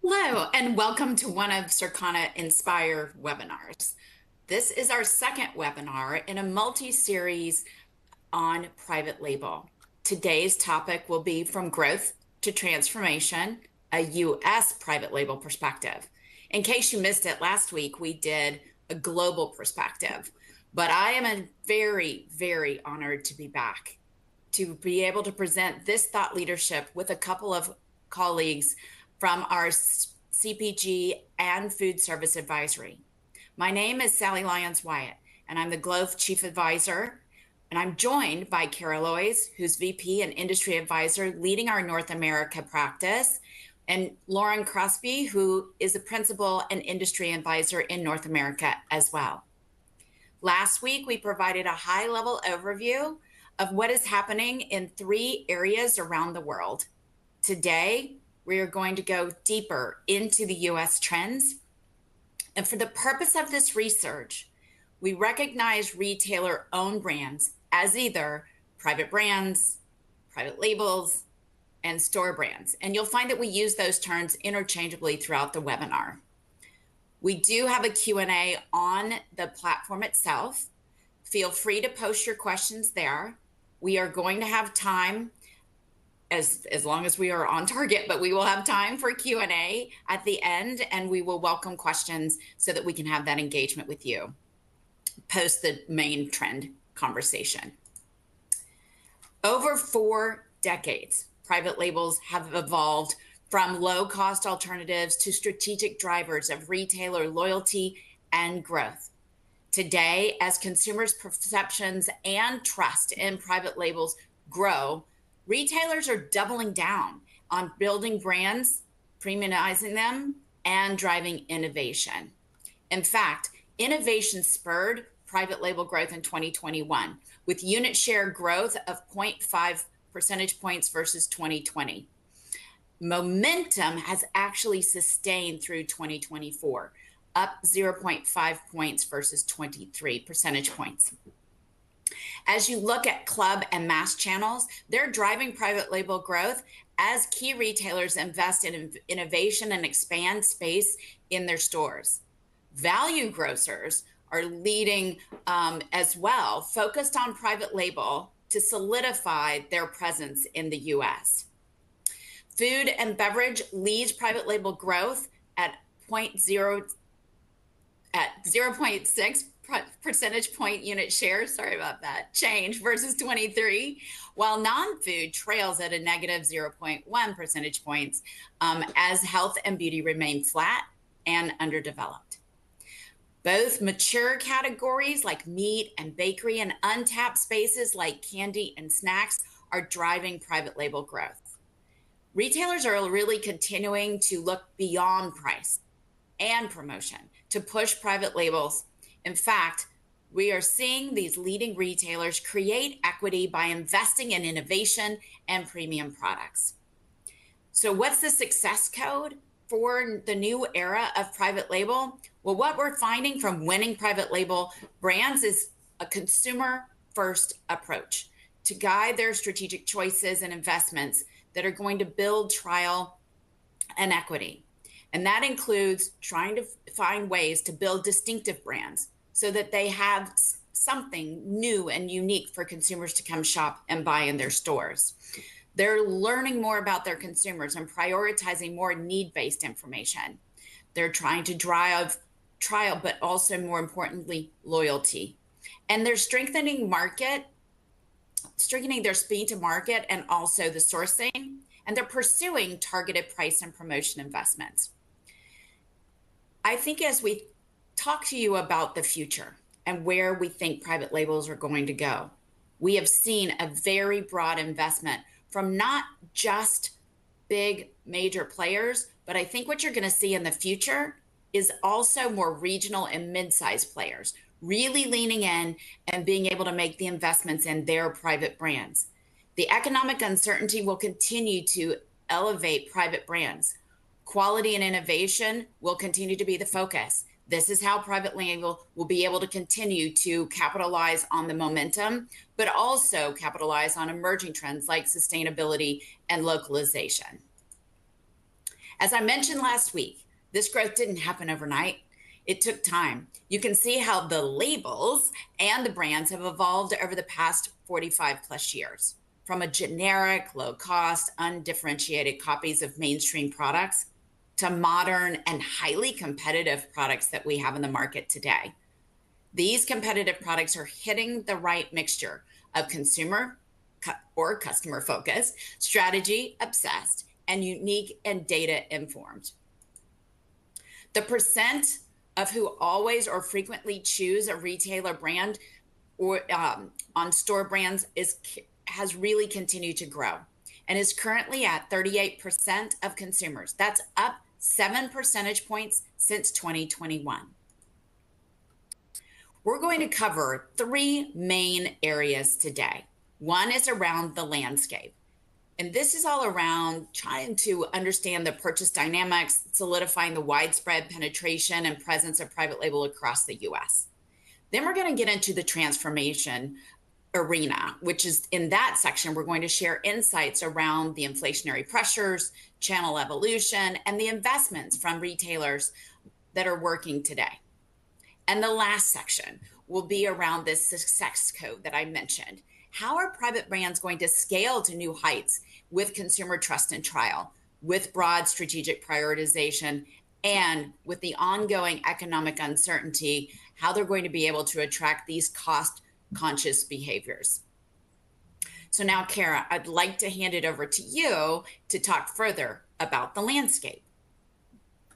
Hello, and welcome to one of Circana Inspire webinars. This is our second webinar in a multi-series on private label. Today's topic will be From Growth to Transformation, a U.S. private label perspective. In case you missed it, last week we did a global perspective, but I am very, very honored to be back, to be able to present this thought leadership with a couple of colleagues from our CPG and food service advisory. My name is Sally Lyons Wyatt, and I'm the Glove Chief Advisor. And I'm joined by Kara Loys, who's VP and Industry Advisor leading our North America practice, and Lauren Crosby, who is the Principal and Industry Advisor in North America as well. Last week, we provided a high-level overview of what is happening in 3 areas around the world. Today, we are going to go deeper into the US trends. And for the purpose of this research, we recognize retailer-owned brands as either private brands, private labels, and store brands. And you'll find that we use those terms interchangeably throughout the webinar. We do have a Q&A on the platform itself. Feel free to post your questions there. We are going to have time as long as we are on target, but we will have time for Q&A at the end, and we will welcome questions so that we can have that engagement with you post the main trend conversation. Over 4 decades, private labels have evolved from low-cost alternatives to strategic drivers of retailer loyalty and growth. Today, as consumers' perceptions and trust in private labels grow, retailers are doubling down on building brands, premiumizing them, and driving innovation. In fact, innovation spurred private label growth in 2021, with unit share growth of 0.5 percentage points versus 2020. Momentum has actually sustained through 2024, up 0.5 points versus 23 percentage points. As you look at club and mass channels, they're driving private label growth as key retailers invest in innovation and expand space in their stores. Value grocers are leading as well, focused on private label to solidify their presence in the US. Food and beverage leads private label growth at 0.6 percentage point unit share, change versus 23, while non-food trails at a negative 0.1 percentage points as health and beauty remain flat and underdeveloped. Both mature categories like meat and bakery and untapped spaces like candy and snacks are driving private label growth. Retailers are really continuing to look beyond price and promotion to push private labels. In fact, we are seeing these leading retailers create equity by investing in innovation and premium products. So what's the success code for the new era of private label? Well, what we're finding from winning private label brands is a consumer-first approach to guide their strategic choices and investments that are going to build trial and equity. And that includes trying to find ways to build distinctive brands so that they have something new and unique for consumers to come shop and buy in their stores. They're learning more about their consumers and prioritizing more need-based information. They're trying to drive trial, but also more importantly, loyalty. And they're strengthening their speed to market and also the sourcing, and they're pursuing targeted price and promotion investments. I think as we talk to you about the future and where we think private labels are going to go, we have seen a very broad investment from not just big major players, but I think what you're going to see in the future is also more regional and mid-sized players really leaning in and being able to make the investments in their private brands. The economic uncertainty will continue to elevate private brands. Quality and innovation will continue to be the focus. This is how private label will be able to continue to capitalize on the momentum, but also capitalize on emerging trends like sustainability and localization. As I mentioned last week, this growth didn't happen overnight. It took time. You can see how the labels and the brands have evolved over the past 45 plus years. From a generic, low cost, undifferentiated copies of mainstream products to modern and highly competitive products that we have in the market today. These competitive products are hitting the right mixture of consumer or customer focused, strategy obsessed, and unique and data informed. The percent of who always or frequently choose a retailer brand or on store brands has really continued to grow and is currently at 38% of consumers. That's up 7 percentage points since 2021. We're going to cover 3 main areas today. One is around the landscape. And this is all around trying to understand the purchase dynamics, solidifying the widespread penetration and presence of private label across the US. Then we're going to get into the transformation arena, which is in that section, we're going to share insights around the inflationary pressures, channel evolution, and the investments from retailers that are working today. And the last section will be around this success code that I mentioned. How are private brands going to scale to new heights with consumer trust and trial, with broad strategic prioritization, and with the ongoing economic uncertainty, how they're going to be able to attract these cost-conscious behaviors? So now, Kara, I'd like to hand it over to you to talk further about the landscape.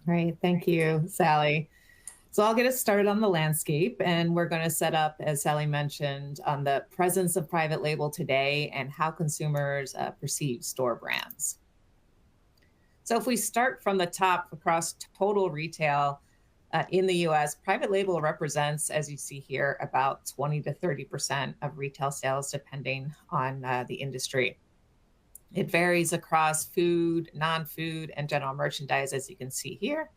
Great, thank you, Sally. So I'll get us started on the landscape, and we're going to set up, as Sally mentioned, on the presence of private label today and how consumers perceive store brands. So if we start from the top across total retail in the US, private label represents, as you see here, about 20 to 30% of retail sales, depending on the industry. It varies across food, non-food, and general merchandise, as you can see here.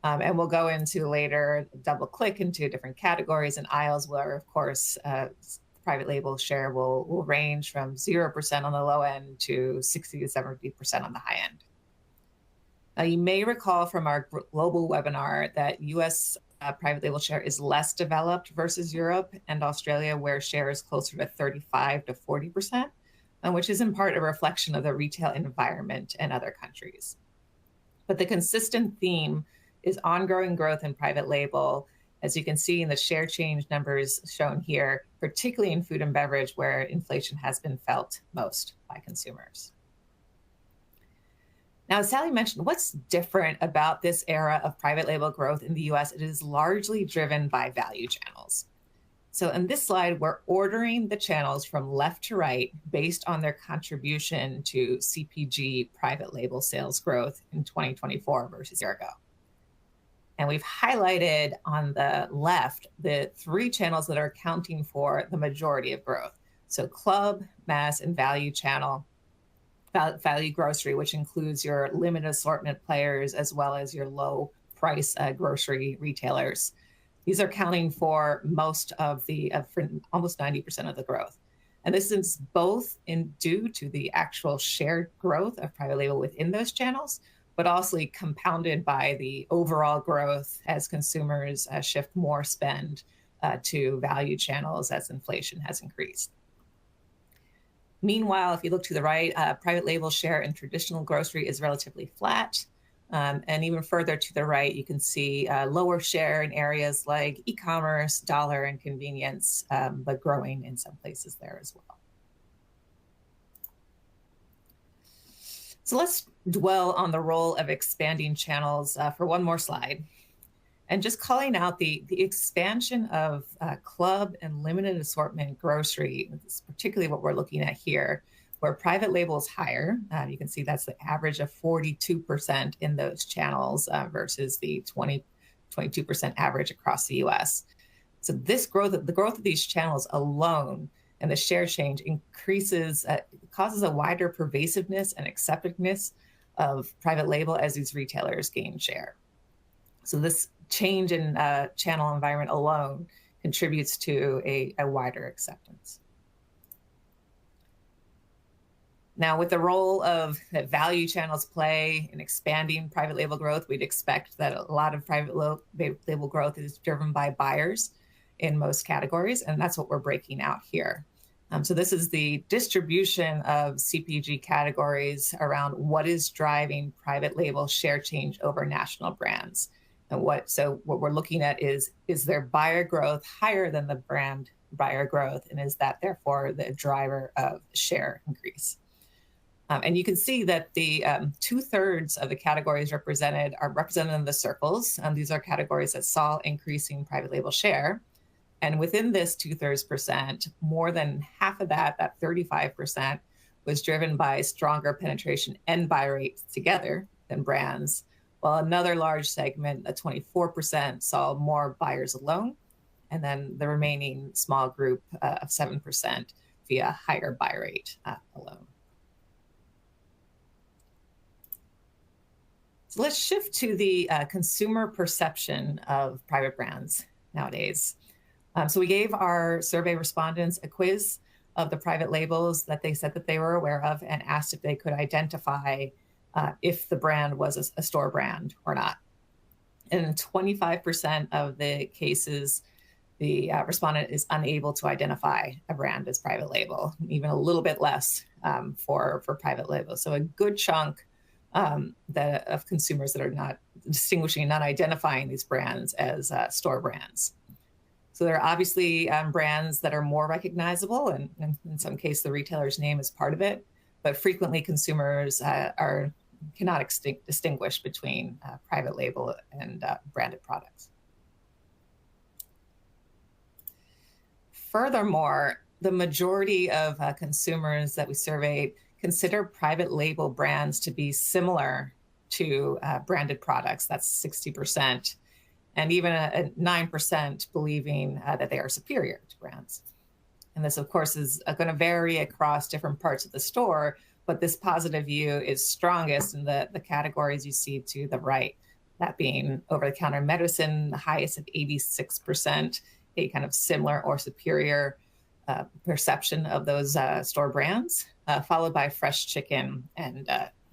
And we'll go into later, double click into different categories and aisles where, of course, private label share will range from 0% on the low end to 60 to 70% on the high end. Now, you may recall from our global webinar that US private label share is less developed versus Europe and Australia, where share is closer to 35 to 40%, which is in part a reflection of the retail environment in other countries. But the consistent theme is ongoing growth in private label, as you can see in the share change numbers shown here, particularly in food and beverage, where inflation has been felt most by consumers. Now, as Sally mentioned, what's different about this era of private label growth in the US? It is largely driven by value channels. So in this slide, we're ordering the channels from left to right based on their contribution to CPG private label sales growth in 2024 versus a year ago. And we've highlighted on the left the 3 channels that are accounting for the majority of growth. So club, mass, and value channel, value grocery, which includes your limited assortment players as well as your low price grocery retailers. These are accounting for most of for almost 90% of the growth. And this is both due to the actual shared growth of private label within those channels, but also compounded by the overall growth as consumers shift more spend to value channels as inflation has increased. Meanwhile, if you look to the right, private label share in traditional grocery is relatively flat. And even further to the right, you can see lower share in areas like e-commerce, dollar, and convenience, but growing in some places there as well. So let's dwell on the role of expanding channels for one more slide. And just calling out the expansion of club and limited assortment grocery, particularly what we're looking at here, where private label is higher. You can see that's the average of 42% in those channels versus the 22% average across the US. So this growth, the growth of these channels alone and the share change causes a wider pervasiveness and acceptedness of private label as these retailers gain share. So this change in channel environment alone contributes to a wider acceptance. Now, with the role of that value channels play in expanding private label growth, we'd expect that a lot of private label growth is driven by buyers in most categories, and that's what we're breaking out here. So this is the distribution of CPG categories around what is driving private label share change over national brands. And what we're looking at is their buyer growth higher than the brand buyer growth, and is that therefore the driver of share increase? And you can see that the 2/3 of the categories represented are represented in the circles. These are categories that saw increasing private label share. And within this 2/3%, more than half of that 35%, was driven by stronger penetration and buy rates together than brands, while another large segment, 24%, saw more buyers alone, and then the remaining small group of 7% via higher buy rate alone. So let's shift to the consumer perception of private brands nowadays. So we gave our survey respondents a quiz of the private labels that they said that they were aware of, and asked if they could identify if the brand was a store brand or not. And in 25% of the cases, the respondent is unable to identify a brand as private label, even a little bit less for private label. So a good chunk of consumers that are not distinguishing, not identifying these brands as store brands. So there are obviously brands that are more recognizable, and in some cases the retailer's name is part of it, but frequently consumers cannot distinguish between private label and branded products. Furthermore, the majority of consumers that we surveyed consider private label brands to be similar to branded products. That's 60%. And even 9% believing that they are superior to brands. And this, of course, is going to vary across different parts of the store, but this positive view is strongest in the categories you see to the right, that being over-the-counter medicine, the highest at 86%, a kind of similar or superior perception of those store brands, followed by fresh chicken and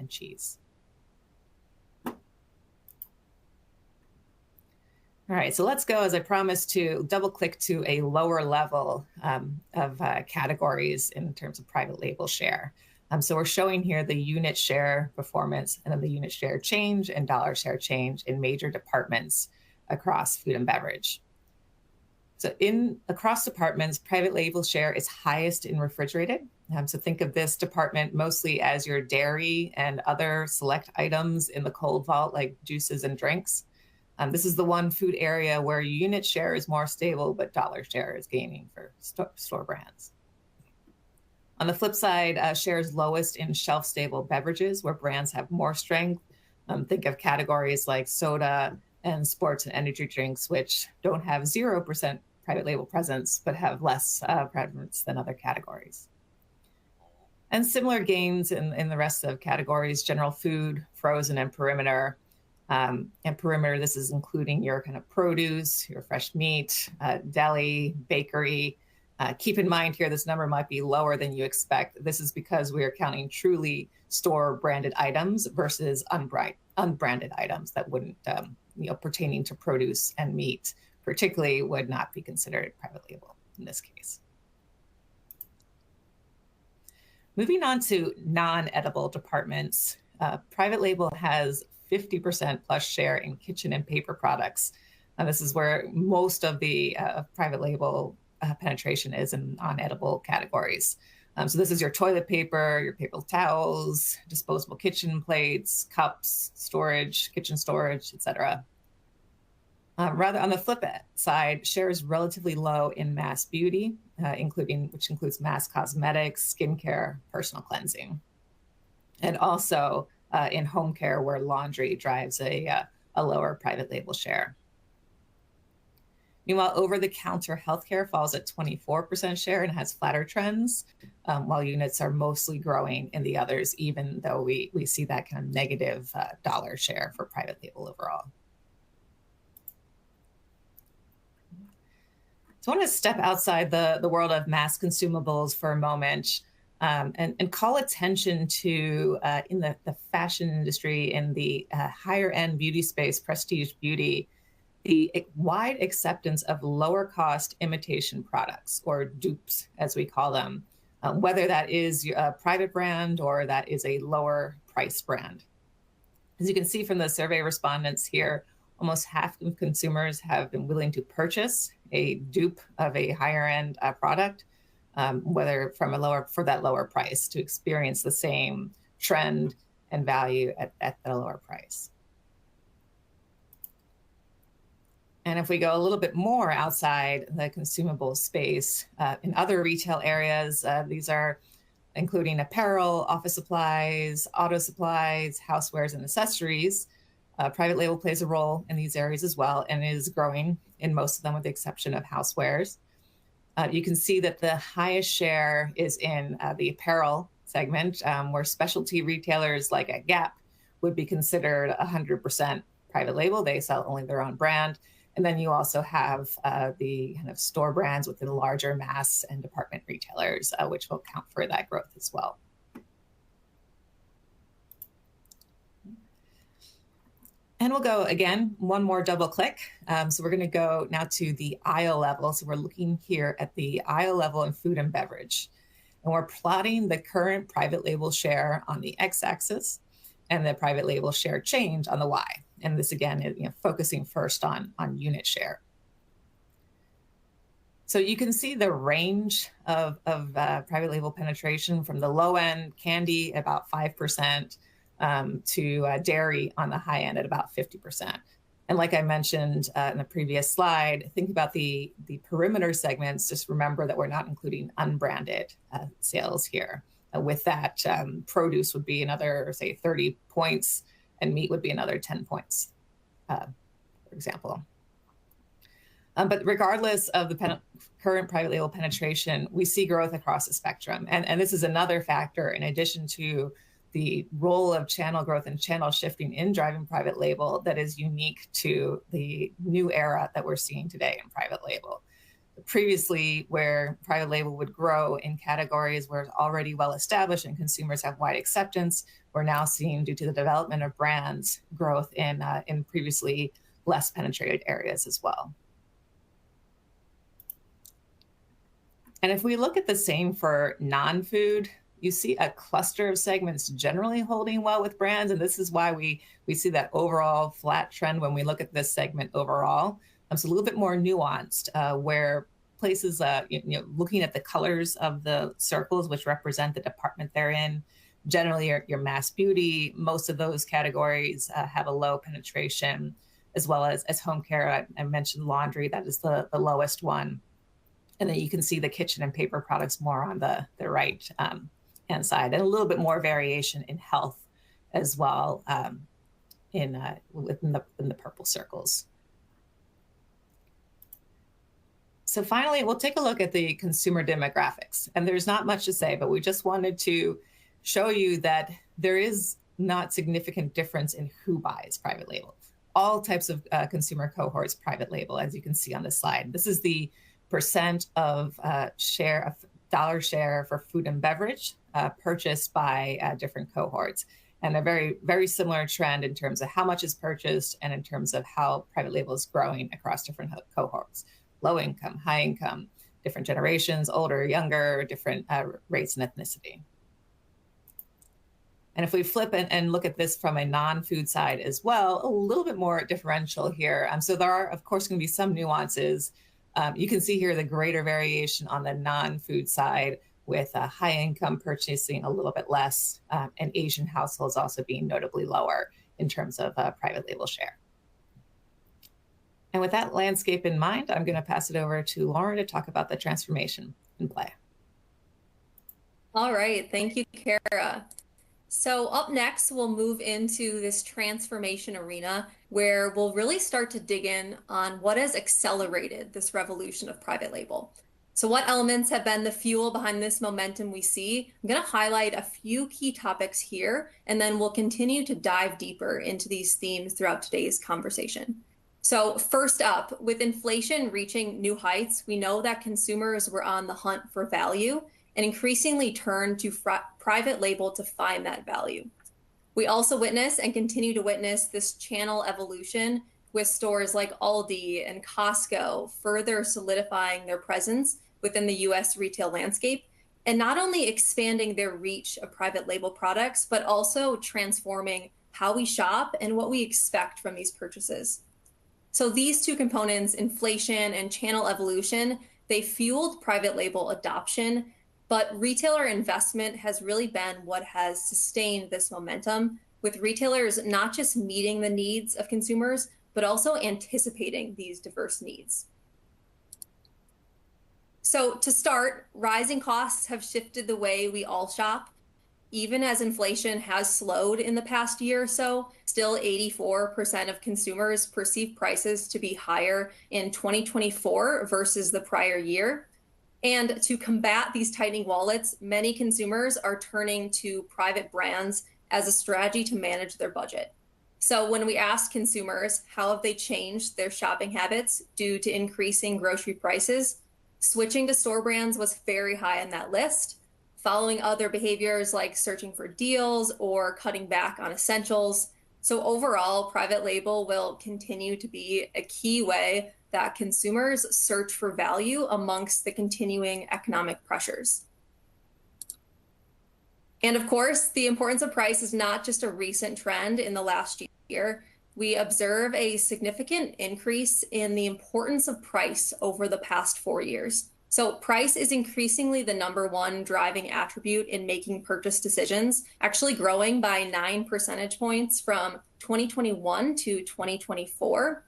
cheese. All right, so let's go, as I promised, to double click to a lower level of categories in terms of private label share. So we're showing here the unit share performance, and then the unit share change and dollar share change in major departments across food and beverage. So across departments, private label share is highest in refrigerated. So think of this department mostly as your dairy and other select items in the cold vault, like juices and drinks. This is the one food area where unit share is more stable, but dollar share is gaining for store brands. On the flip side, share is lowest in shelf-stable beverages, where brands have more strength. Think of categories like soda and sports and energy drinks, which don't have 0% private label presence, but have less presence than other categories. And similar gains in the rest of categories: general food, frozen, and perimeter. And perimeter, this is including your kind of produce, your fresh meat, deli, bakery. Keep in mind here, this number might be lower than you expect. This is because we are counting truly store branded items versus unbranded items that wouldn't, pertaining to produce and meat, particularly would not be considered private label in this case. Moving on to non-edible departments, private label has 50% plus share in kitchen and paper products. And this is where most of the private label penetration is in non-edible categories. So this is your toilet paper, your paper towels, disposable kitchen plates, cups, storage, kitchen storage, etc. Rather, on the flip side, share is relatively low in mass beauty, which includes mass cosmetics, skincare, personal cleansing, and also in home care, where laundry drives a lower private label share. Meanwhile, over-the-counter healthcare falls at 24% share and has flatter trends, while units are mostly growing in the others, even though we see that kind of negative dollar share for private label overall. So I want to step outside the world of mass consumables for a moment. and call attention to, in the fashion industry, in the higher end beauty space, prestige beauty, the wide acceptance of lower cost imitation products, or dupes, as we call them, whether that is a private brand or that is a lower price brand. As you can see from the survey respondents here, almost half of consumers have been willing to purchase a dupe of a higher end product, whether for that lower price, to experience the same trend and value at the lower price. And if we go a little bit more outside the consumable space, in other retail areas, these are including apparel, office supplies, auto supplies, housewares, and accessories. Private label plays a role in these areas as well, and is growing in most of them with the exception of housewares. You can see that the highest share is in the apparel segment, where specialty retailers like at Gap would be considered 100% private label. They sell only their own brand. And then you also have the kind of store brands within larger mass and department retailers, which will count for that growth as well. And we'll go again, one more double click. So we're going to go now to the aisle level. So we're looking here at the aisle level in food and beverage. And we're plotting the current private label share on the x-axis and the private label share change on the y. And this again is focusing first on unit share. So you can see the range of private label penetration from the low end candy, about 5%, to dairy on the high end at about 50%. And like I mentioned in the previous slide, think about the perimeter segments. Just remember that we're not including unbranded sales here. With that, produce would be another, say, 30 points, and meat would be another 10 points, for example. But regardless of the current private label penetration, we see growth across the spectrum. And this is another factor, in addition to the role of channel growth and channel shifting in driving private label, that is unique to the new era that we're seeing today in private label. Previously, where private label would grow in categories where it's already well established and consumers have wide acceptance, we're now seeing, due to the development of brands, growth in previously less penetrated areas as well. And if we look at the same for non-food, you see a cluster of segments generally holding well with brands. And this is why we see that overall flat trend when we look at this segment overall. It's a little bit more nuanced, where places, looking at the colors of the circles, which represent the department they're in, generally your mass beauty, most of those categories have a low penetration, as well as home care. I mentioned laundry, that is the lowest one. And then you can see the kitchen and paper products more on the right hand side, and a little bit more variation in health as well, within the purple circles. So finally, we'll take a look at the consumer demographics. And there's not much to say, but we just wanted to show you that there is not significant difference in who buys private label. All types of consumer cohorts private label, as you can see on this slide. This is the percent of dollar share for food and beverage purchased by different cohorts. And a very, very similar trend in terms of how much is purchased and in terms of how private label is growing across different cohorts. Low income, high income, different generations, older, younger, different race and ethnicity. And if we flip and look at this from a non-food side as well, a little bit more differential here. So there are, of course, going to be some nuances. You can see here the greater variation on the non-food side, with high income purchasing a little bit less, and Asian households also being notably lower in terms of private label share. And with that landscape in mind, I'm going to pass it over to Lauren to talk about the transformation in play. All right, thank you, Kara. So up next, we'll move into this transformation arena, where we'll really start to dig in on what has accelerated this revolution of private label. So what elements have been the fuel behind this momentum we see? I'm going to highlight a few key topics here, and then we'll continue to dive deeper into these themes throughout today's conversation. So first up, with inflation reaching new heights, we know that consumers were on the hunt for value. and increasingly turn to private label to find that value. We also witness and continue to witness this channel evolution with stores like Aldi and Costco further solidifying their presence within the US retail landscape, and not only expanding their reach of private label products, but also transforming how we shop and what we expect from these purchases. So these two components, inflation and channel evolution, they fueled private label adoption, but retailer investment has really been what has sustained this momentum, with retailers not just meeting the needs of consumers, but also anticipating these diverse needs. So to start, rising costs have shifted the way we all shop. Even as inflation has slowed in the past year or so, still 84% of consumers perceive prices to be higher in 2024 versus the prior year. And to combat these tightening wallets, many consumers are turning to private brands as a strategy to manage their budget. So when we ask consumers how have they changed their shopping habits due to increasing grocery prices, switching to store brands was very high on that list, following other behaviors like searching for deals or cutting back on essentials. So overall, private label will continue to be a key way that consumers search for value amongst the continuing economic pressures. And of course, the importance of price is not just a recent trend in the last year. We observe a significant increase in the importance of price over the past 4 years. So price is increasingly the number one driving attribute in making purchase decisions, actually growing by 9 percentage points from 2021 to 2024.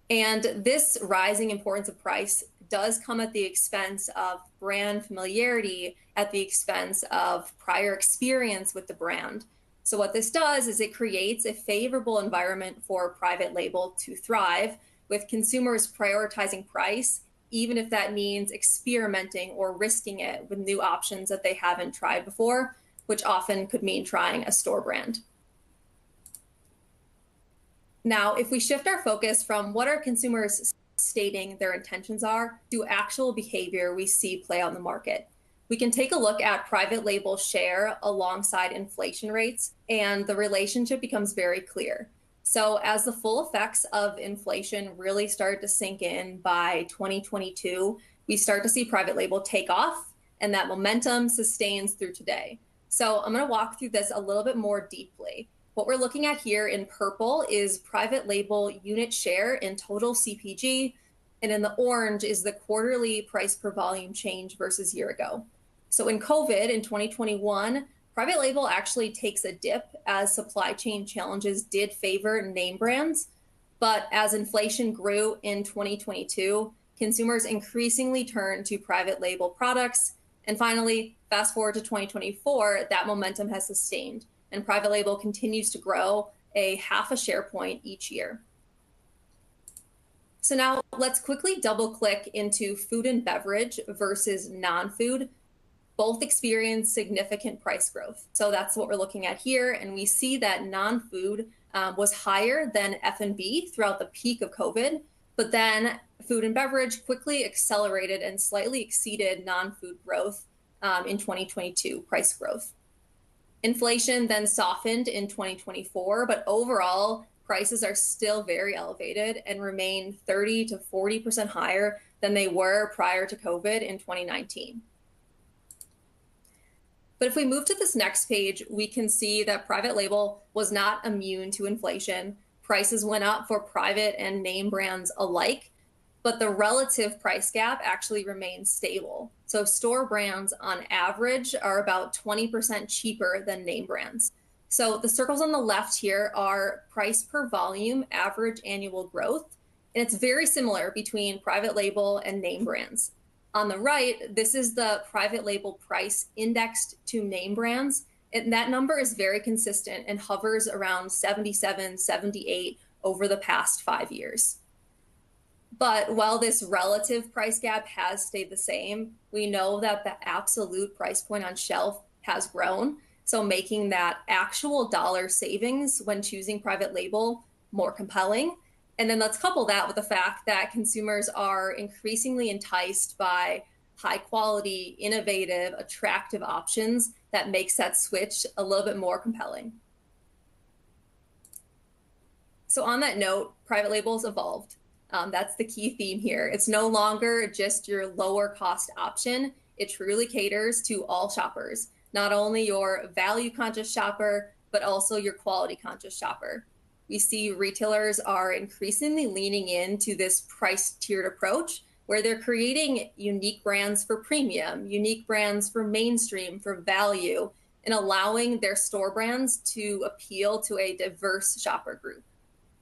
And this rising importance of price does come at the expense of brand familiarity, at the expense of prior experience with the brand. So what this does is it creates a favorable environment for private label to thrive, with consumers prioritizing price, even if that means experimenting or risking it with new options that they haven't tried before, which often could mean trying a store brand. Now, if we shift our focus from what our consumers stating their intentions are to actual behavior we see play out in the market, we can take a look at private label share alongside inflation rates, and the relationship becomes very clear. So as the full effects of inflation really started to sink in by 2022, we start to see private label take off, and that momentum sustains through today. So I'm going to walk through this a little bit more deeply. What we're looking at here in purple is private label unit share in total CPG, and in the orange is the quarterly price per volume change versus year ago. So in COVID in 2021, private label actually takes a dip as supply chain challenges did favor name brands. But as inflation grew in 2022, consumers increasingly turned to private label products. And finally, fast forward to 2024, that momentum has sustained, and private label continues to grow a half a share point each year. So now let's quickly double click into food and beverage versus non-food. Both experience significant price growth. So that's what we're looking at here. And we see that non-food was higher than F&B throughout the peak of COVID, but then food and beverage quickly accelerated and slightly exceeded non-food growth in 2022 price growth. Inflation then softened in 2024, but overall prices are still very elevated and remain 30 to 40% higher than they were prior to COVID in 2019. But if we move to this next page, we can see that private label was not immune to inflation. Prices went up for private and name brands alike, but the relative price gap actually remains stable. So store brands on average are about 20% cheaper than name brands. So the circles on the left here are price per volume average annual growth, and it's very similar between private label and name brands. On the right, this is the private label price indexed to name brands. And that number is very consistent and hovers around 77, 78 over the past 5 years. But while this relative price gap has stayed the same, we know that the absolute price point on shelf has grown. So making that actual dollar savings when choosing private label more compelling. And then let's couple that with the fact that consumers are increasingly enticed by high quality, innovative, attractive options that makes that switch a little bit more compelling. So on that note, private labels evolved. That's the key theme here. It's no longer just your lower cost option. It truly caters to all shoppers, not only your value conscious shopper, but also your quality conscious shopper. We see retailers are increasingly leaning into this price tiered approach where they're creating unique brands for premium, unique brands for mainstream, for value, and allowing their store brands to appeal to a diverse shopper group.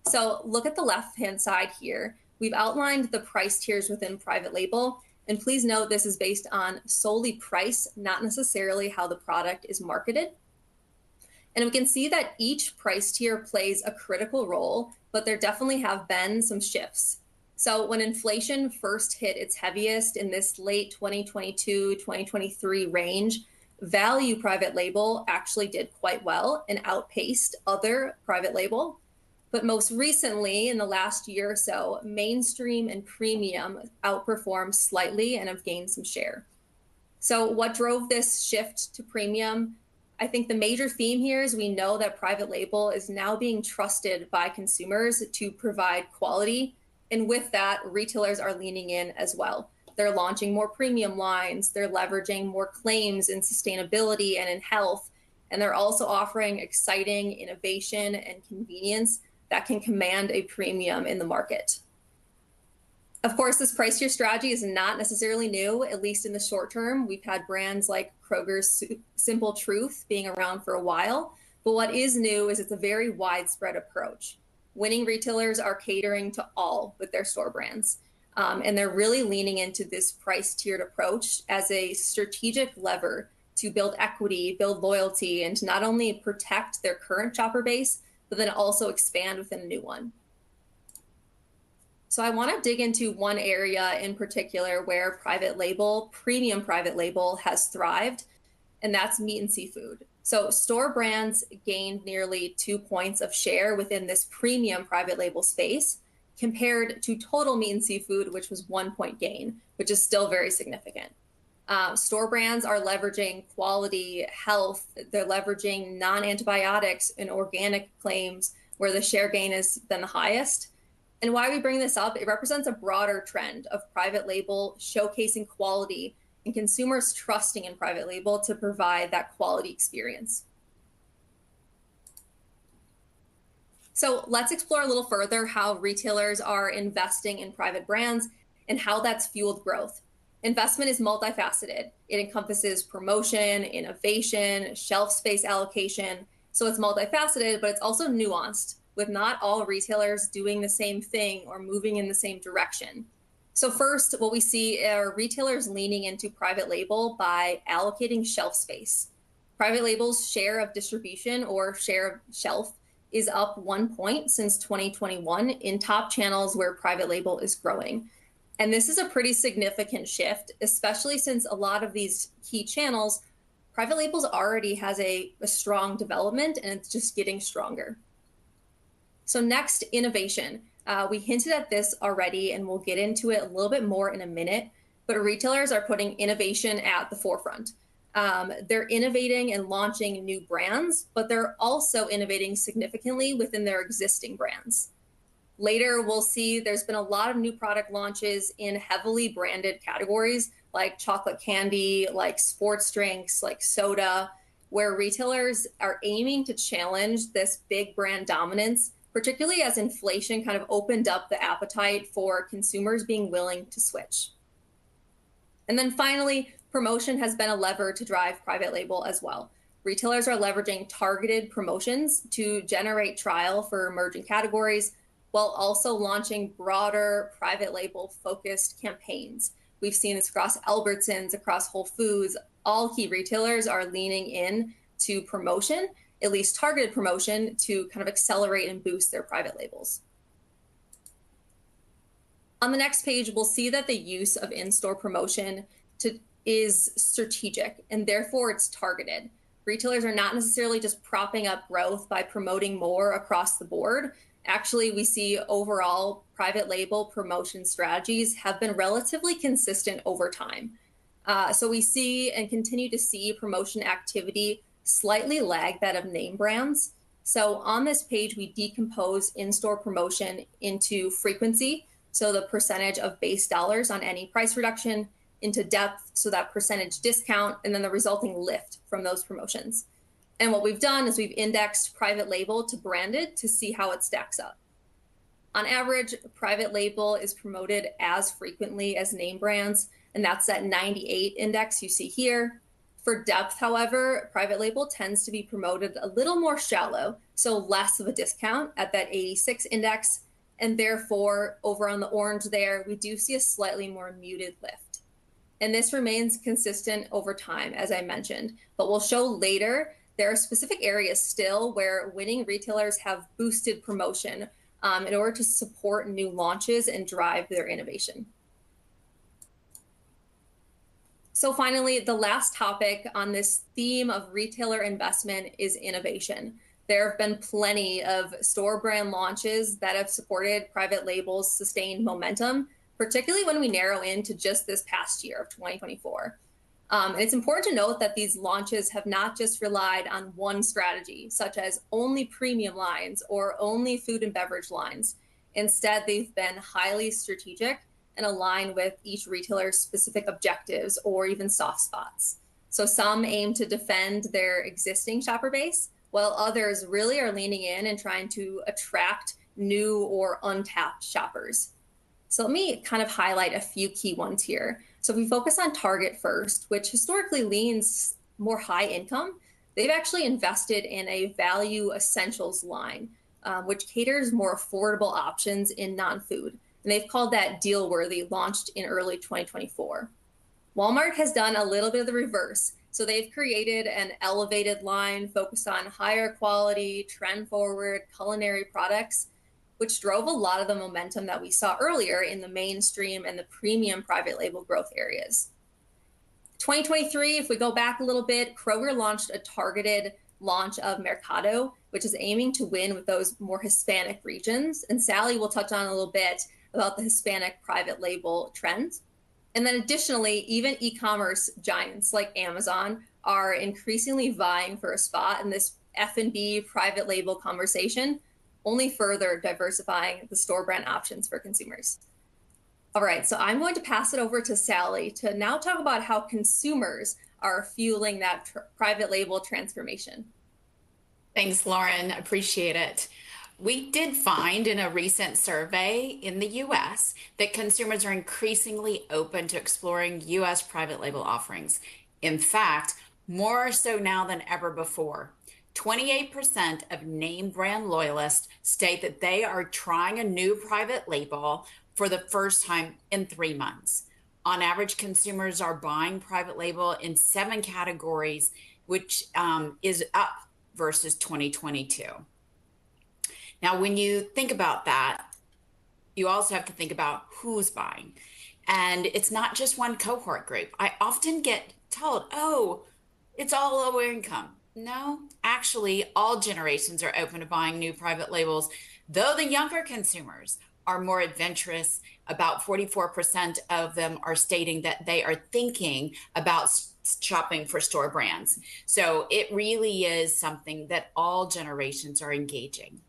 So look at the left-hand side here. We've outlined the price tiers within private label, and please note this is based on solely price, not necessarily how the product is marketed. And we can see that each price tier plays a critical role, but there definitely have been some shifts. So when inflation first hit its heaviest in this late 2022, 2023 range, value private label actually did quite well and outpaced other private label. But most recently, in the last year or so, mainstream and premium outperformed slightly and have gained some share. So what drove this shift to premium? I think the major theme here is we know that private label is now being trusted by consumers to provide quality. And with that, retailers are leaning in as well. They're launching more premium lines. They're leveraging more claims in sustainability and in health. And they're also offering exciting innovation and convenience that can command a premium in the market. Of course, this price tier strategy is not necessarily new, at least in the short term. We've had brands like Kroger's Simple Truth being around for a while, but what is new is it's a very widespread approach. Winning retailers are catering to all with their store brands, and they're really leaning into this price tiered approach as a strategic lever to build equity, build loyalty, and to not only protect their current shopper base, but then also expand within a new one. So I want to dig into one area in particular where private label, premium private label has thrived, and that's meat and seafood. So store brands gained nearly 2 points of share within this premium private label space compared to total meat and seafood, which was 1 point gain, which is still very significant. Store brands are leveraging quality, health, they're leveraging non-antibiotics and organic claims where the share gain has been the highest. And why we bring this up, it represents a broader trend of private label showcasing quality and consumers trusting in private label to provide that quality experience. So let's explore a little further how retailers are investing in private brands and how that's fueled growth. Investment is multifaceted. It encompasses promotion, innovation, shelf space allocation. So it's multifaceted, but it's also nuanced, with not all retailers doing the same thing or moving in the same direction. So first, what we see are retailers leaning into private label by allocating shelf space. Private label's share of distribution or share of shelf is up 1 point since 2021 in top channels where private label is growing. And this is a pretty significant shift, especially since a lot of these key channels, private labels already has a strong development and it's just getting stronger. So next, innovation. We hinted at this already and we'll get into it a little bit more in a minute, but retailers are putting innovation at the forefront. They're innovating and launching new brands, but they're also innovating significantly within their existing brands. Later, we'll see there's been a lot of new product launches in heavily branded categories like chocolate candy, like sports drinks, like soda, where retailers are aiming to challenge this big brand dominance, particularly as inflation kind of opened up the appetite for consumers being willing to switch. And then finally, promotion has been a lever to drive private label as well. Retailers are leveraging targeted promotions to generate trial for emerging categories, while also launching broader private label focused campaigns. We've seen this across Albertsons, across Whole Foods. All key retailers are leaning in to promotion, at least targeted promotion, to kind of accelerate and boost their private labels. On the next page, we'll see that the use of in-store promotion is strategic and therefore it's targeted. Retailers are not necessarily just propping up growth by promoting more across the board. Actually, we see overall private label promotion strategies have been relatively consistent over time. So we see and continue to see promotion activity slightly lag that of name brands. So on this page, we decompose in-store promotion into frequency, so the percentage of base dollars on any price reduction, into depth, so that percentage discount, and then the resulting lift from those promotions. And what we've done is we've indexed private label to branded to see how it stacks up. On average, private label is promoted as frequently as name brands, and that's that 98 index you see here. For depth, however, private label tends to be promoted a little more shallow, so less of a discount at that 86 index, and therefore, over on the orange there, we do see a slightly more muted lift. And this remains consistent over time, as I mentioned, but we'll show later there are specific areas still where winning retailers have boosted promotion in order to support new launches and drive their innovation. So finally, the last topic on this theme of retailer investment is innovation. There have been plenty of store brand launches that have supported private labels' sustained momentum, particularly when we narrow into just this past year of 2024. And it's important to note that these launches have not just relied on one strategy, such as only premium lines or only food and beverage lines. Instead, they've been highly strategic and aligned with each retailer's specific objectives or even soft spots. So some aim to defend their existing shopper base, while others really are leaning in and trying to attract new or untapped shoppers. So let me kind of highlight a few key ones here. So if we focus on Target first, which historically leans more high income, they've actually invested in a value essentials line, which caters more affordable options in non-food. And they've called that deal worthy, launched in early 2024. Walmart has done a little bit of the reverse. So they've created an elevated line focused on higher quality, trend forward culinary products, which drove a lot of the momentum that we saw earlier in the mainstream and the premium private label growth areas. 2023, if we go back a little bit, Kroger launched a targeted launch of Mercado, which is aiming to win with those more Hispanic regions. And Sally will touch on a little bit about the Hispanic private label trends. And then additionally, even e-commerce giants like Amazon are increasingly vying for a spot in this F&B private label conversation, only further diversifying the store brand options for consumers. All right, so I'm going to pass it over to Sally to now talk about how consumers are fueling that private label transformation. Thanks, Lauren. Appreciate it. We did find in a recent survey in the US that consumers are increasingly open to exploring US private label offerings. In fact, more so now than ever before. 28% of name brand loyalists state that they are trying a new private label for the first time in 3 months. On average, consumers are buying private label in 7 categories, which is up versus 2022. Now, when you think about that, you also have to think about who's buying. And it's not just one cohort group. I often get told, oh, it's all lower income. No, actually, all generations are open to buying new private labels, though the younger consumers are more adventurous. About 44% of them are stating that they are thinking about shopping for store brands. So it really is something that all generations are engaging.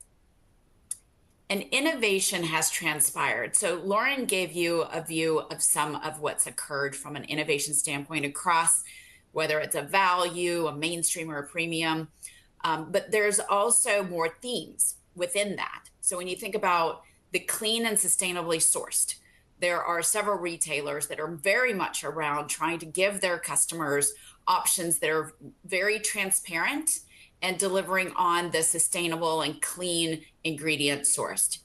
And innovation has transpired. So Lauren gave you a view of some of what's occurred from an innovation standpoint across, whether it's a value, a mainstream, or a premium. But there's also more themes within that. So when you think about the clean and sustainably sourced, there are several retailers that are very much around trying to give their customers options that are very transparent and delivering on the sustainable and clean ingredient sourced.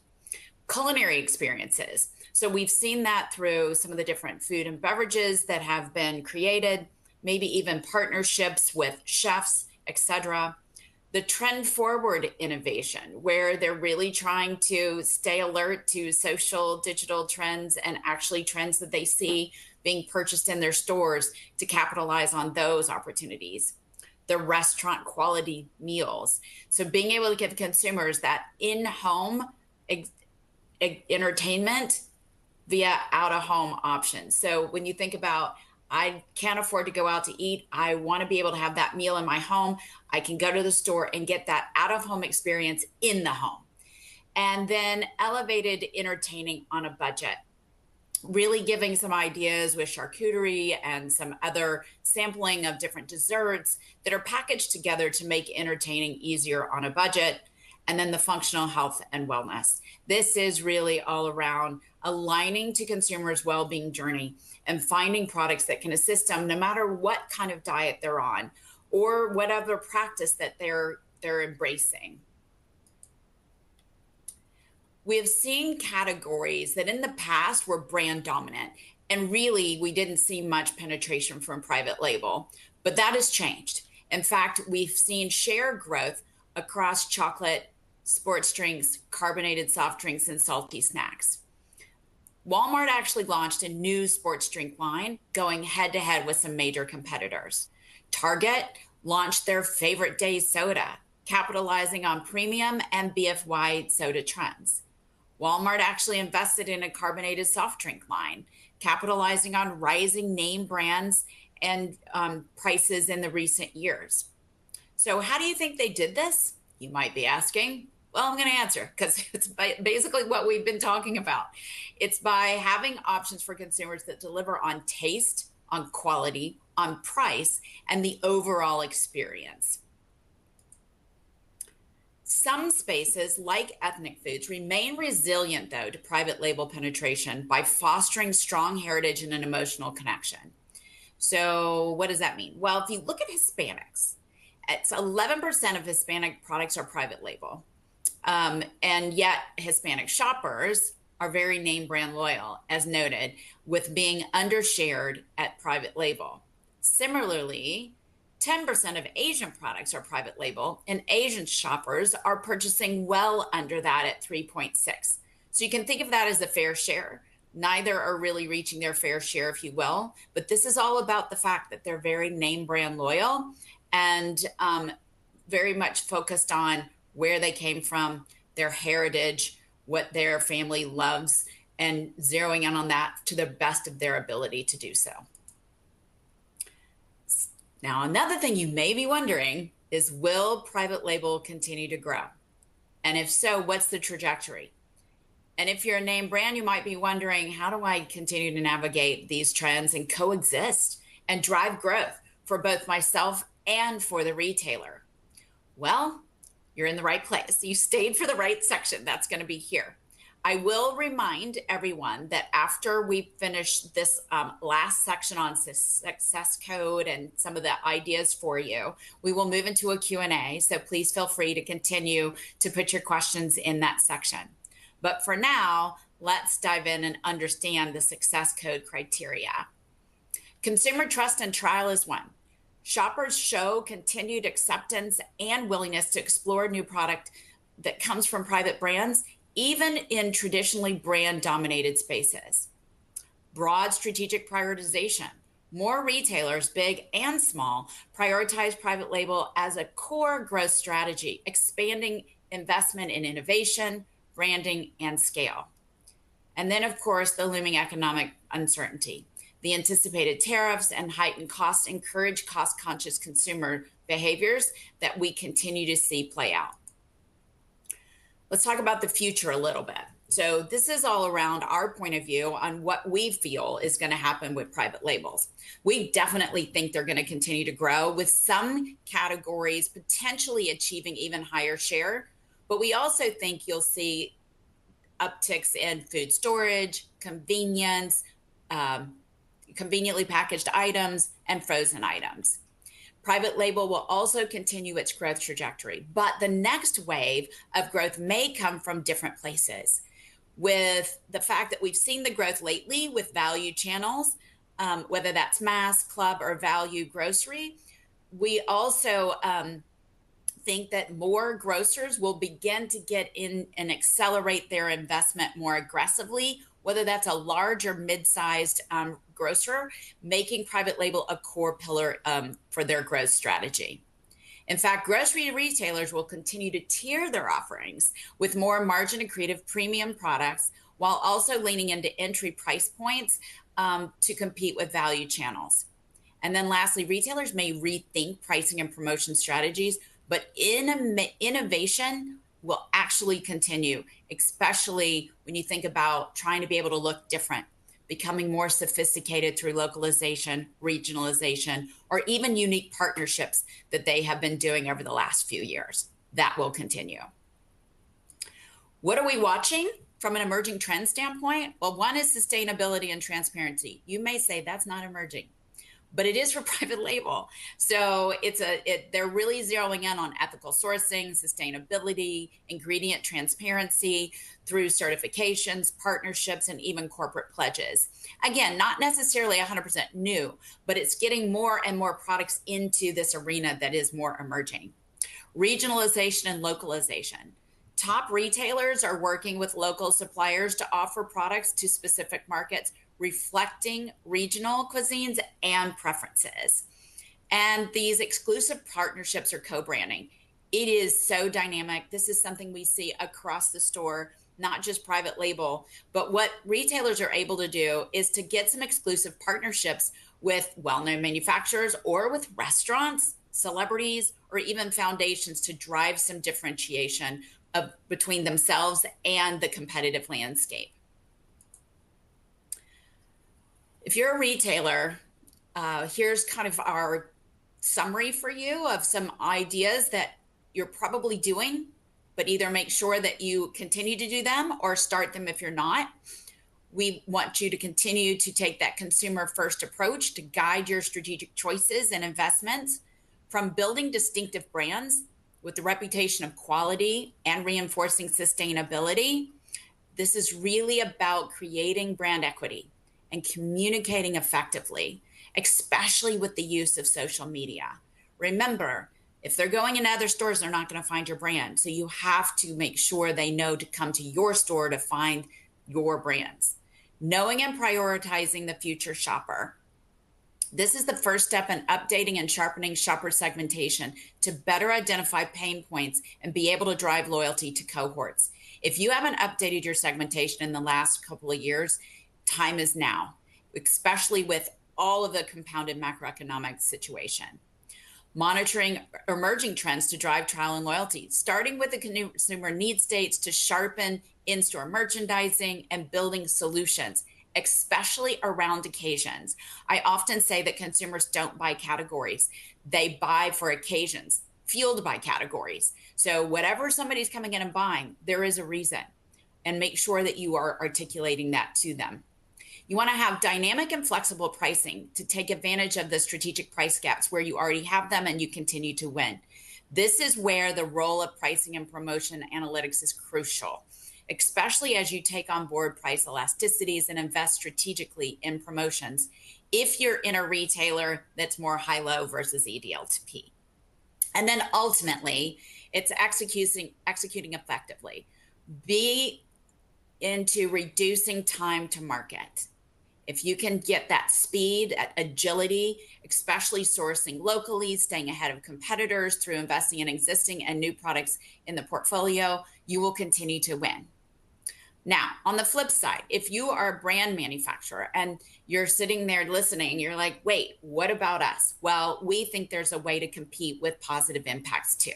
Culinary experiences. So we've seen that through some of the different food and beverages that have been created, maybe even partnerships with chefs, etc. The trend forward innovation, where they're really trying to stay alert to social digital trends and actually trends that they see being purchased in their stores to capitalize on those opportunities. The restaurant quality meals. So being able to give consumers that in-home entertainment via out-of-home options. So when you think about I can't afford to go out to eat. I want to be able to have that meal in my home. I can go to the store and get that out of home experience in the home. And then elevated entertaining on a budget, really giving some ideas with charcuterie and some other sampling of different desserts that are packaged together to make entertaining easier on a budget. And then the functional health and wellness. This is really all around aligning to consumers' well-being journey and finding products that can assist them no matter what kind of diet they're on or whatever practice that they're embracing. We have seen categories that in the past were brand dominant, and really we didn't see much penetration from private label, but that has changed. In fact, we've seen share growth across chocolate, sports drinks, carbonated soft drinks, and salty snacks. Walmart actually launched a new sports drink line going head to head with some major competitors. Target launched their favorite day soda, capitalizing on premium and BFY soda trends. Walmart actually invested in a carbonated soft drink line, capitalizing on rising name brands and prices in the recent years. So how do you think they did this? You might be asking. Well, I'm going to answer because it's basically what we've been talking about. It's by having options for consumers that deliver on taste, on quality, on price, and the overall experience. Some spaces, like ethnic foods, remain resilient, though, to private label penetration by fostering strong heritage and an emotional connection. So what does that mean? Well, if you look at Hispanics, it's 11% of Hispanic products are private label. And yet Hispanic shoppers are very name brand loyal, as noted, with being undershared at private label. Similarly, 10% of Asian products are private label, and Asian shoppers are purchasing well under that at 3.6. So you can think of that as a fair share. Neither are really reaching their fair share, if you will, but this is all about the fact that they're very name brand loyal and very much focused on where they came from, their heritage, what their family loves, and zeroing in on that to the best of their ability to do so. Now, another thing you may be wondering is, will private label continue to grow? And if so, what's the trajectory? And if you're a name brand, you might be wondering, how do I continue to navigate these trends and coexist and drive growth for both myself and for the retailer? Well, you're in the right place. You stayed for the right section. That's going to be here. I will remind everyone that after we finish this last section on success code and some of the ideas for you, we will move into a Q&A. So please feel free to continue to put your questions in that section. But for now, let's dive in and understand the success code criteria. Consumer trust and trial is one. Shoppers show continued acceptance and willingness to explore new product that comes from private brands, even in traditionally brand-dominated spaces. Broad strategic prioritization. More retailers, big and small, prioritize private label as a core growth strategy, expanding investment in innovation, branding, and scale. And then, of course, the looming economic uncertainty. The anticipated tariffs and heightened costs encourage cost-conscious consumer behaviors that we continue to see play out. Let's talk about the future a little bit. So this is all around our point of view on what we feel is going to happen with private labels. We definitely think they're going to continue to grow, with some categories potentially achieving even higher share. But we also think you'll see upticks in food storage, convenience, conveniently packaged items, and frozen items. Private label will also continue its growth trajectory, but the next wave of growth may come from different places. With the fact that we've seen the growth lately with value channels, whether that's mass, club, or value grocery, we also think that more grocers will begin to get in and accelerate their investment more aggressively, whether that's a large or mid-sized grocer, making private label a core pillar for their growth strategy. In fact, grocery retailers will continue to tier their offerings with more margin accretive premium products, while also leaning into entry price points to compete with value channels. And then lastly, retailers may rethink pricing and promotion strategies, but innovation will actually continue, especially when you think about trying to be able to look different, becoming more sophisticated through localization, regionalization, or even unique partnerships that they have been doing over the last few years. That will continue. What are we watching from an emerging trend standpoint? Well, one is sustainability and transparency. You may say that's not emerging, but it is for private label. So they're really zeroing in on ethical sourcing, sustainability, ingredient transparency through certifications, partnerships, and even corporate pledges. Again, not necessarily 100% new, but it's getting more and more products into this arena that is more emerging. Regionalization and localization. Top retailers are working with local suppliers to offer products to specific markets, reflecting regional cuisines and preferences. And these exclusive partnerships or co-branding, it is so dynamic. This is something we see across the store, not just private label, but what retailers are able to do is to get some exclusive partnerships with well-known manufacturers or with restaurants, celebrities, or even foundations to drive some differentiation between themselves and the competitive landscape. If you're a retailer, here's kind of our summary for you of some ideas that you're probably doing, but either make sure that you continue to do them or start them if you're not. We want you to continue to take that consumer first approach to guide your strategic choices and investments, from building distinctive brands with the reputation of quality and reinforcing sustainability. This is really about creating brand equity and communicating effectively, especially with the use of social media. Remember, if they're going in other stores, they're not going to find your brand. So you have to make sure they know to come to your store to find your brands. Knowing and prioritizing the future shopper. This is the first step in updating and sharpening shopper segmentation to better identify pain points and be able to drive loyalty to cohorts. If you haven't updated your segmentation in the last couple of years, time is now, especially with all of the compounded macroeconomic situation. Monitoring emerging trends to drive trial and loyalty, starting with the consumer need states to sharpen in-store merchandising and building solutions, especially around occasions. I often say that consumers don't buy categories. They buy for occasions, fueled by categories. So whatever somebody's coming in and buying, there is a reason. And make sure that you are articulating that to them. You want to have dynamic and flexible pricing to take advantage of the strategic price gaps where you already have them and you continue to win. This is where the role of pricing and promotion analytics is crucial, especially as you take on board price elasticities and invest strategically in promotions if you're in a retailer that's more high-low versus EDLP. And then ultimately, it's executing effectively. Be into reducing time to market. If you can get that speed, that agility, especially sourcing locally, staying ahead of competitors through investing in existing and new products in the portfolio, you will continue to win. Now, on the flip side, if you are a brand manufacturer and you're sitting there listening, you're like, wait, what about us? Well, we think there's a way to compete with positive impacts too.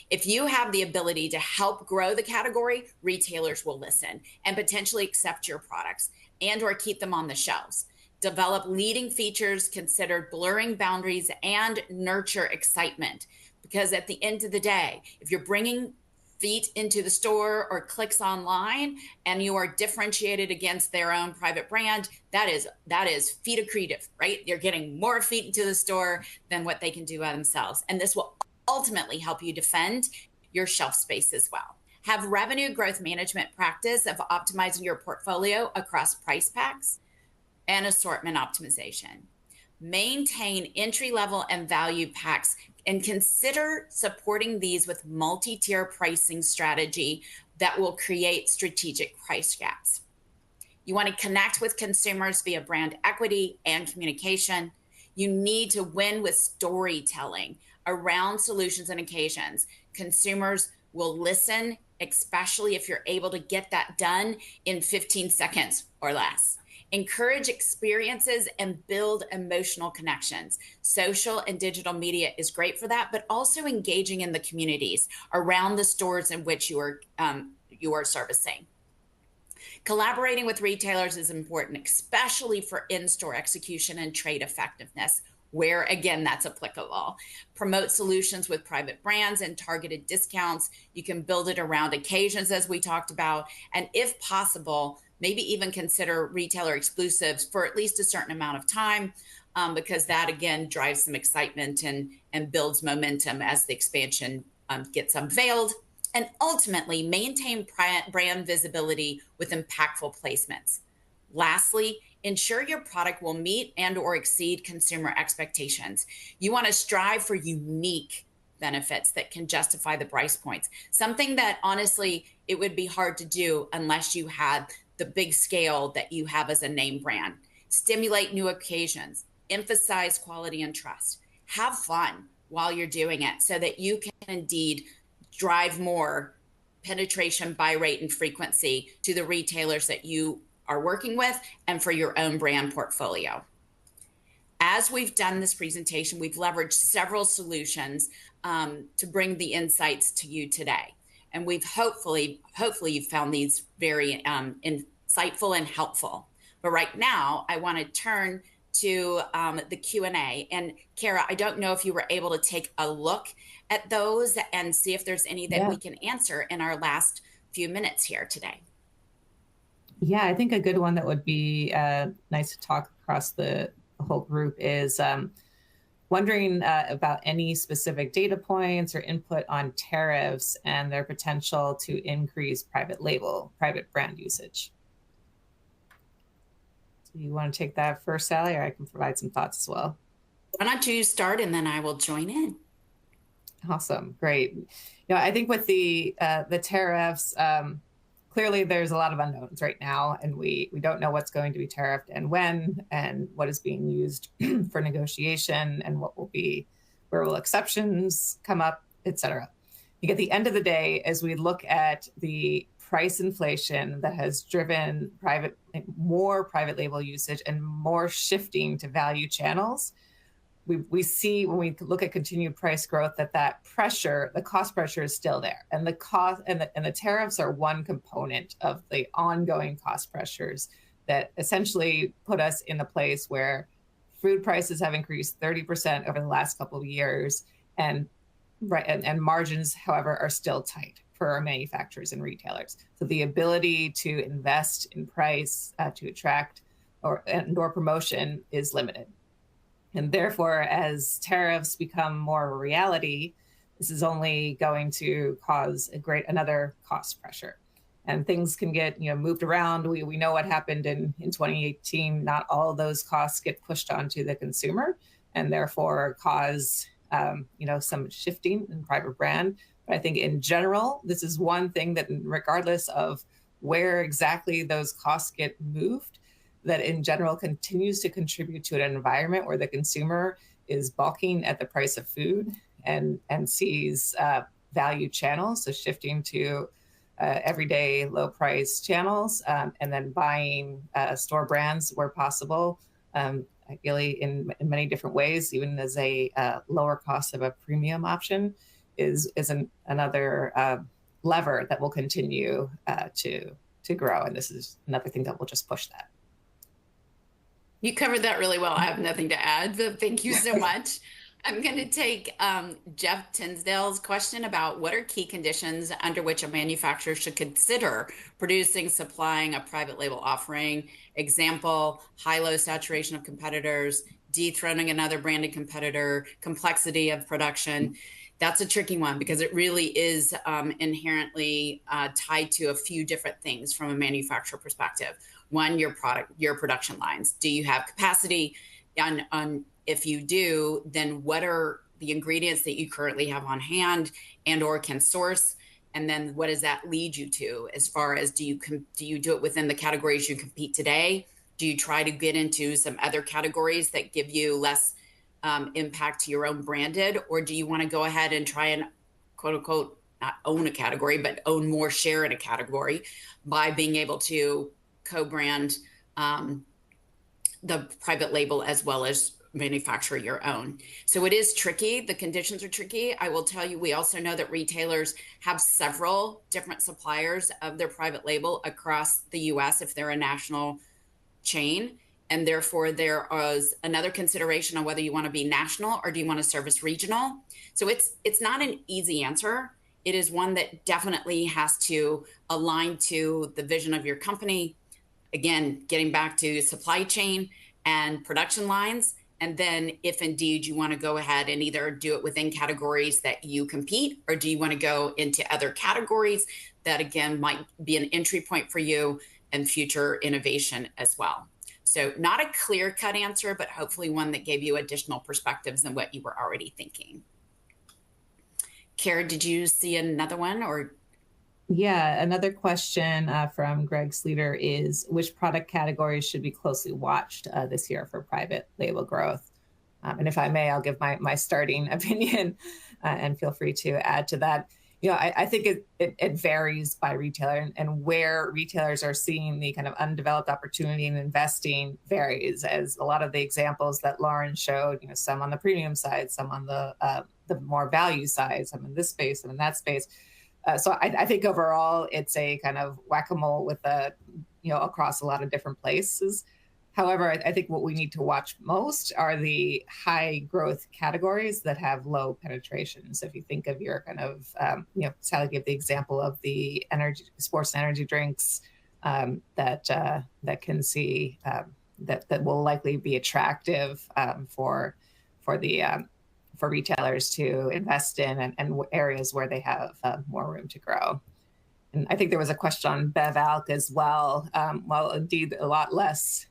If you have the ability to help grow the category, retailers will listen and potentially accept your products and or keep them on the shelves. Develop leading features, consider blurring boundaries, and nurture excitement. Because at the end of the day, if you're bringing feet into the store or clicks online and you are differentiated against their own private brand, that is feet accretive, right? You're getting more feet into the store than what they can do by themselves. And this will ultimately help you defend your shelf space as well. Have revenue growth management practice of optimizing your portfolio across price packs and assortment optimization. Maintain entry-level and value packs and consider supporting these with multi-tier pricing strategy that will create strategic price gaps. You want to connect with consumers via brand equity and communication. You need to win with storytelling around solutions and occasions. Consumers will listen especially if you're able to get that done in 15 seconds or less. Encourage experiences and build emotional connections. Social and digital media is great for that, but also engaging in the communities around the stores in which you are servicing. Collaborating with retailers is important, especially for in-store execution and trade effectiveness, where again, that's applicable. Promote solutions with private brands and targeted discounts. You can build it around occasions, as we talked about, and if possible, maybe even consider retailer exclusives for at least a certain amount of time, because that again drives some excitement and builds momentum as the expansion gets unveiled. And ultimately maintain brand visibility with impactful placements. Lastly, ensure your product will meet and or exceed consumer expectations. You want to strive for unique benefits that can justify the price points. Something that honestly, it would be hard to do unless you had the big scale that you have as a name brand. Stimulate new occasions, emphasize quality and trust. Have fun while you're doing it so that you can indeed drive more penetration, buy rate, and frequency to the retailers that you are working with and for your own brand portfolio. As we've done this presentation, we've leveraged several solutions to bring the insights to you today. And we've hopefully you've found these very insightful and helpful. But right now, I want to turn to the Q&A. And Kara, I don't know if you were able to take a look at those and see if there's any that we can answer in our last few minutes here today. Yeah, I think a good one that would be nice to talk across the whole group is wondering about any specific data points or input on tariffs and their potential to increase private brand usage. Do you want to take that first, Sally, or I can provide some thoughts as well? Why don't you start and then I will join in. Awesome, great. I think with the tariffs, clearly there's a lot of unknowns right now, and we don't know what's going to be tariffed and when, and what is being used for negotiation, and where will exceptions come up, etc. I think at the end of the day, as we look at the price inflation that has driven more private label usage and more shifting to value channels, we see when we look at continued price growth that pressure, the cost pressure is still there, and the cost and the tariffs are one component of the ongoing cost pressures that essentially put us in a place where food prices have increased 30% over the last couple of years, and margins, however, are still tight for our manufacturers and retailers. So the ability to invest in price to attract or promotion is limited. And therefore, as tariffs become more of a reality, this is only going to cause another cost pressure. And things can get moved around. We know what happened in 2018. Not all of those costs get pushed onto the consumer, and therefore cause some shifting in private brand. But I think in general, this is one thing that, regardless of where exactly those costs get moved, that in general continues to contribute to an environment where the consumer is balking at the price of food and sees value channels, so shifting to everyday low price channels, and then buying store brands where possible, ideally in many different ways, even as a lower cost of a premium option is another lever that will continue to grow. And this is another thing that will just push that. You covered that really well. I have nothing to add, but thank you so much. I'm going to take Jeff Tinsdale's question about what are key conditions under which a manufacturer should consider producing, supplying a private label offering. Example, high-low saturation of competitors, dethroning another branded competitor, complexity of production. That's a tricky one because it really is inherently tied to a few different things from a manufacturer perspective. One, your production lines. Do you have capacity? If you do, then what are the ingredients that you currently have on hand and or can source? And then what does that lead you to as far as do you do it within the categories you compete today? Do you try to get into some other categories that give you less impact to your own branded? Or do you want to go ahead and try and quote unquote not own a category, but own more share in a category by being able to co-brand the private label as well as manufacture your own. So it is tricky. The conditions are tricky. I will tell you, we also know that retailers have several different suppliers of their private label across the US if they're a national chain. And therefore there is another consideration on whether you want to be national or do you want to service regional. So it's not an easy answer. It is one that definitely has to align to the vision of your company. Again, getting back to supply chain and production lines. And then if indeed you want to go ahead and either do it within categories that you compete, or do you want to go into other categories that again might be an entry point for you and future innovation as well. So not a clear-cut answer, but hopefully one that gave you additional perspectives than what you were already thinking. Kara, did you see another one or? Yeah, another question from Greg Sleater is, which product categories should be closely watched this year for private label growth? And if I may, I'll give my starting opinion and feel free to add to that. I think it varies by retailer, and where retailers are seeing the kind of undeveloped opportunity in investing varies, as a lot of the examples that Lauren showed, some on the premium side, some on the more value side, some in this space, some in that space. So I think overall it's a kind of whack-a-mole with across a lot of different places. However, I think what we need to watch most are the high growth categories that have low penetration. So if you think of your kind of, Sally gave the example of the sports and energy drinks that can see that will likely be attractive for retailers to invest in, and areas where they have more room to grow. And I think there was a question on Bev Alc as well. Well, indeed, a lot less,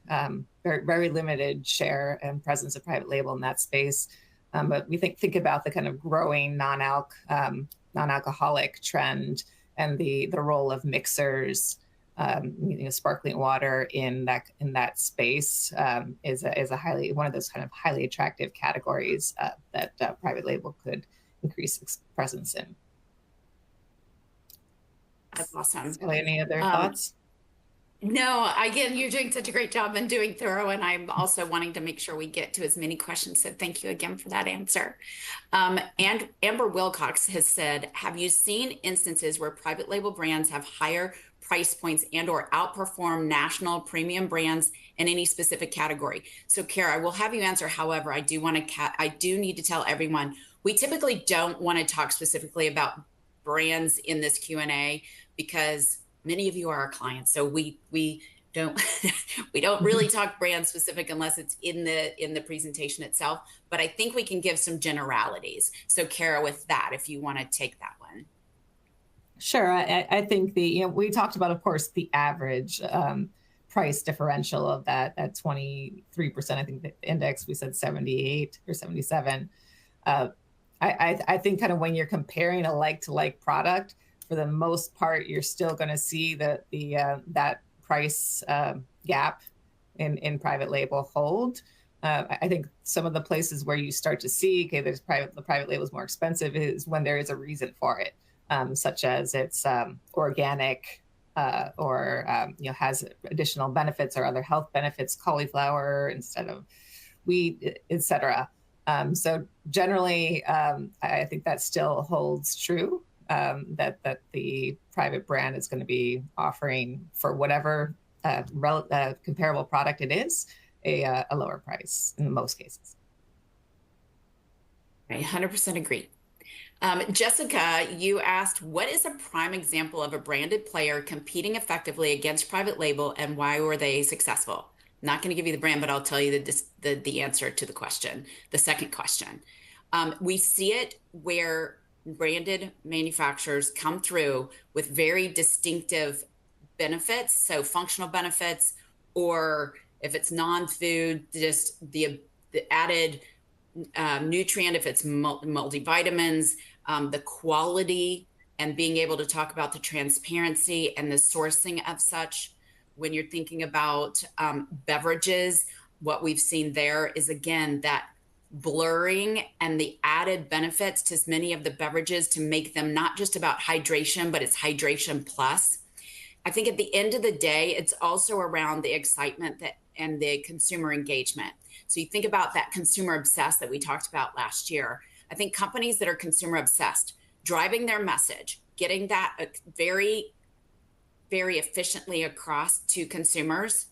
very, very limited share and presence of private label in that space. But we think about the kind of growing non-alcoholic trend and the role of mixers, sparkling water in that space is a one of those kind of highly attractive categories that private label could increase its presence in. That's awesome. Any other thoughts? No, again, you're doing such a great job and doing thorough, and I'm also wanting to make sure we get to as many questions. So thank you again for that answer. And Amber Wilcox has said, have you seen instances where private label brands have higher price points and or outperform national premium brands in any specific category? So Kara, I will have you answer. However, I do need to tell everyone, we typically don't want to talk specifically about brands in this Q&A because many of you are our clients. So we don't we don't really talk brand specific unless it's in the presentation itself. But I think we can give some generalities. So Kara, with that, if you want to take that one. Sure. I think we talked about, of course, the average price differential of that at 23%. I think the index, we said 78 or 77. I think kind of when you're comparing a like-to-like product, for the most part, you're still going to see that price gap in private label hold. I think some of the places where you start to see, okay, the private label is more expensive is when there is a reason for it, such as it's organic or has additional benefits or other health benefits, cauliflower instead of wheat, etc. So generally, I think that still holds true, that the private brand is going to be offering for whatever comparable product it is, a lower price in most cases. I 100% agree. Jessica, you asked, what is a prime example of a branded player competing effectively against private label and why were they successful? I'm not going to give you the brand, but I'll tell you the answer to the question, the second question. We see it where branded manufacturers come through with very distinctive benefits, so functional benefits, or if it's non-food, just the added nutrient, if it's multivitamins, the quality, and being able to talk about the transparency and the sourcing of such. When you're thinking about beverages, what we've seen there is, again, that blurring and the added benefits to many of the beverages to make them not just about hydration, but it's hydration plus. I think at the end of the day, it's also around the excitement that and the consumer engagement. So you think about that consumer obsessed that we talked about last year. I think companies that are consumer obsessed, driving their message, getting that very, very efficiently across to consumers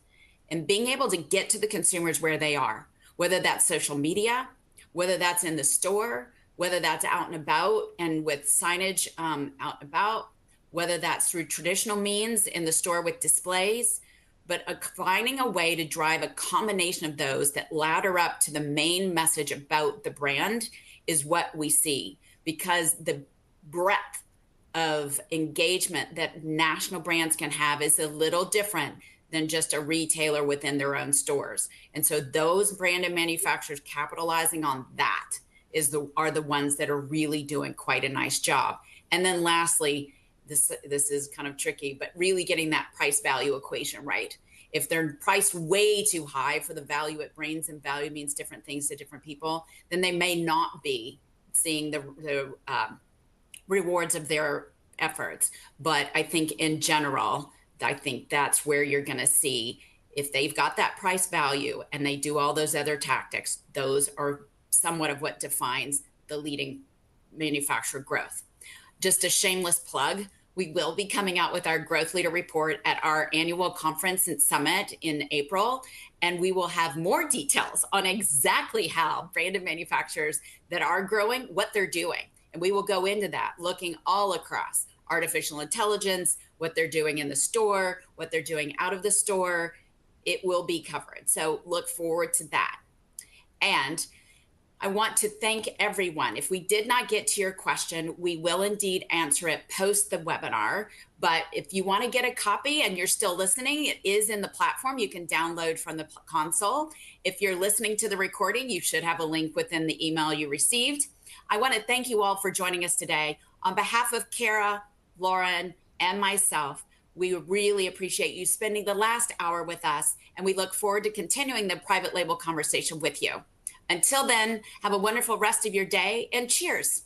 and being able to get to the consumers where they are, whether that's social media, whether that's in the store, whether that's out and about and with signage out and about, whether that's through traditional means in the store with displays, but finding a way to drive a combination of those that ladder up to the main message about the brand is what we see, because the breadth of engagement that national brands can have is a little different than just a retailer within their own stores. And so those branded manufacturers capitalizing on that are the ones that are really doing quite a nice job. And then lastly, this is kind of tricky, but really getting that price value equation right. If they're priced way too high for the value it brings, and value means different things to different people, then they may not be seeing the rewards of their efforts. But I think in general, I think that's where you're going to see, if they've got that price value and they do all those other tactics, those are somewhat of what defines the leading manufacturer growth. Just a shameless plug, we will be coming out with our growth leader report at our annual conference and summit in April, and we will have more details on exactly how branded manufacturers that are growing, what they're doing. And we will go into that, looking all across artificial intelligence, what they're doing in the store, what they're doing out of the store. It will be covered. So look forward to that. And I want to thank everyone. If we did not get to your question, we will indeed answer it post the webinar. But if you want to get a copy and you're still listening, it is in the platform. You can download from the console. If you're listening to the recording, you should have a link within the email you received. I want to thank you all for joining us today. On behalf of Kara, Lauren, and myself, we really appreciate you spending the last hour with us, and we look forward to continuing the private label conversation with you. Until then, have a wonderful rest of your day, and cheers.